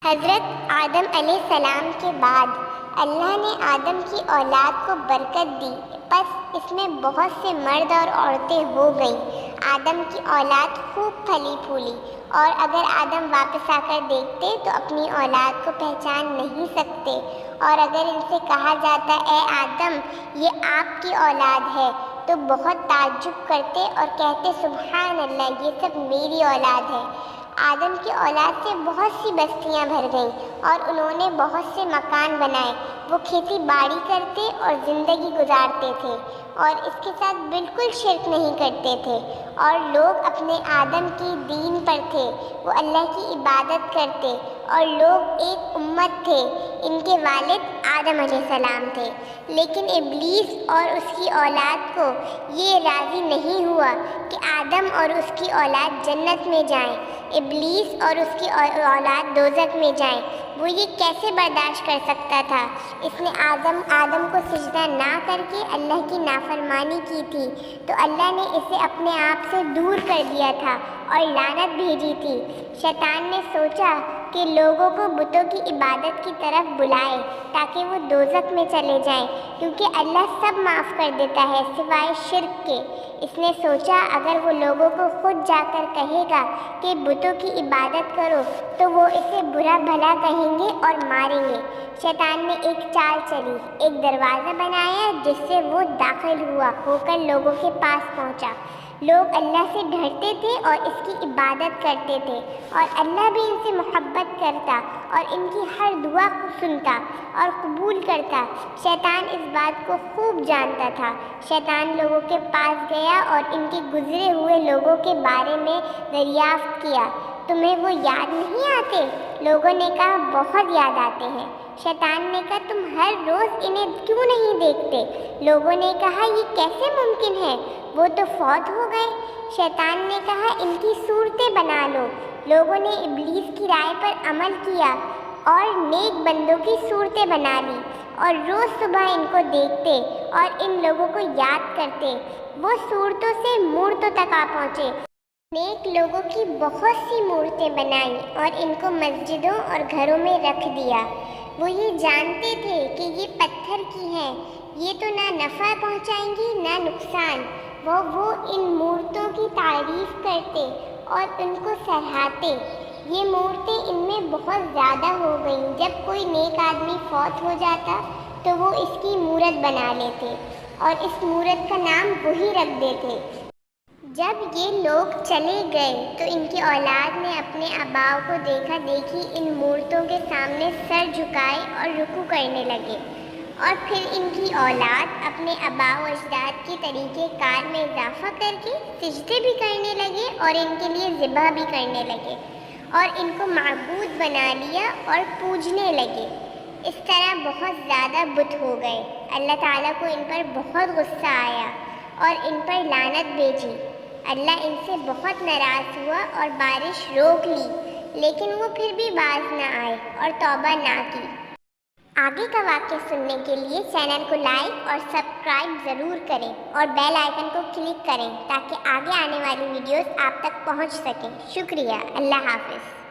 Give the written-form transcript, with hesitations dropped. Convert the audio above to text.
حضرت آدم علیہ السلام کے بعد اللہ نے آدم کی اولاد کو برکت دی، بس اس میں بہت سے مرد اور عورتیں ہو گئیں۔ آدم کی اولاد خوب پھلی پھولی، اور اگر آدم واپس آ کر دیکھتے تو اپنی اولاد کو پہچان نہیں سکتے، اور اگر ان سے کہا جاتا اے آدم یہ آپ کی اولاد ہے تو بہت تعجب کرتے اور کہتے سبحان اللہ، یہ سب میری اولاد ہے۔ آدم کی اولاد سے بہت سی بستیاں بھر گئیں اور انہوں نے بہت سے مکان بنائے۔ وہ کھیتی باڑی کرتے اور زندگی گزارتے تھے اور اس کے ساتھ بالکل شرک نہیں کرتے تھے، اور لوگ اپنے آدم کی دین پر تھے، وہ اللہ کی عبادت کرتے، اور لوگ ایک امت تھے۔ ان کے والد آدم علیہ السلام تھے، لیکن ابلیس اور اس کی اولاد کو یہ راضی نہیں ہوا کہ آدم اور اس کی اولاد جنت میں جائیں، ابلیس اور اس کی اولاد دوزخ میں جائیں۔ وہ یہ کیسے برداشت کر سکتا تھا؟ اس نے آدم کو سجدہ نہ کر کے اللہ کی نافرمانی کی تھی، تو اللہ نے اسے اپنے آپ سے دور کر دیا تھا اور لعنت بھیجی تھی۔ شیطان نے سوچا کہ لوگوں کو بتوں کی عبادت کی طرف بلائے تاکہ وہ دوزخ میں چلے جائیں، کیونکہ اللہ سب معاف کر دیتا ہے سوائے شرک کے۔ اس نے سوچا اگر وہ لوگوں کو خود جا کر کہے گا کہ بتوں کی عبادت کرو تو وہ اسے برا بھلا کہیں گے اور ماریں گے۔ شیطان نے ایک چال چلی، ایک دروازہ بنایا جس سے وہ داخل ہو کر لوگوں کے پاس پہنچا۔ لوگ اللہ سے ڈرتے تھے اور اس کی عبادت کرتے تھے، اور اللہ بھی ان سے محبت کرتا اور ان کی ہر دعا کو سنتا اور قبول کرتا۔ شیطان اس بات کو خوب جانتا تھا۔ شیطان لوگوں کے پاس گیا اور ان کے گزرے ہوئے لوگوں کے بارے میں دریافت کیا۔ تمہیں وہ یاد نہیں آتے؟ لوگوں نے کہا بہت یاد آتے ہیں۔ شیطان نے کہا تم ہر روز انہیں کیوں نہیں دیکھتے؟ لوگوں نے کہا یہ کیسے ممکن ہے، وہ تو فوت ہو گئے۔ شیطان نے کہا ان کی صورتیں بنا لو۔ لوگوں نے ابلیس کی رائے پر عمل کیا اور نیک بندوں کی صورتیں بنا لی، اور روز صبح ان کو دیکھتے اور ان لوگوں کو یاد کرتے۔ وہ صورتوں سے مورتوں تک آ پہنچے۔ نیک لوگوں کی بہت سی مورتیں بنائیں اور ان کو مسجدوں اور گھروں میں رکھ دیا۔ وہ یہ جانتے تھے کہ یہ پتھر کی ہیں، یہ تو نہ نفع پہنچائیں گی نہ نقصان۔ وہ ان مورتوں کی تعریف کرتے اور ان کو سراہتے۔ یہ مورتیں ان میں بہت زیادہ ہو گئیں۔ جب کوئی نیک آدمی فوت ہو جاتا تو وہ اس کی مورت بنا لیتے اور اس مورت کا نام وہی رکھ دیتے۔ جب یہ لوگ چلے گئے تو ان کی اولاد نے اپنے آباؤ کو دیکھا دیکھی ان مورتوں کے سامنے سر جھکائے اور رکوع کرنے لگے، اور پھر ان کی اولاد اپنے آباء و اجداد کے طریقہ کار میں اضافہ کر کے سجدے بھی کرنے لگے اور ان کے لیے ذبح بھی کرنے لگے اور ان کو معبود بنا لیا اور پوجنے لگے۔ اس طرح بہت زیادہ بت ہو گئے۔ اللہ تعالیٰ کو ان پر بہت غصہ آیا اور ان پر لعنت بھیجی۔ اللہ ان سے بہت ناراض ہوا اور بارش روک لی، لیکن وہ پھر بھی باز نہ آئے اور توبہ نہ کی۔ آگے کا واقعہ سننے کے لیے چینل کو لائک اور سبسکرائب ضرور کریں اور بیل آئیکن کو کلک کریں تاکہ آگے آنے والی ویڈیوز آپ تک پہنچ سکیں۔ شکریہ۔ اللہ حافظ۔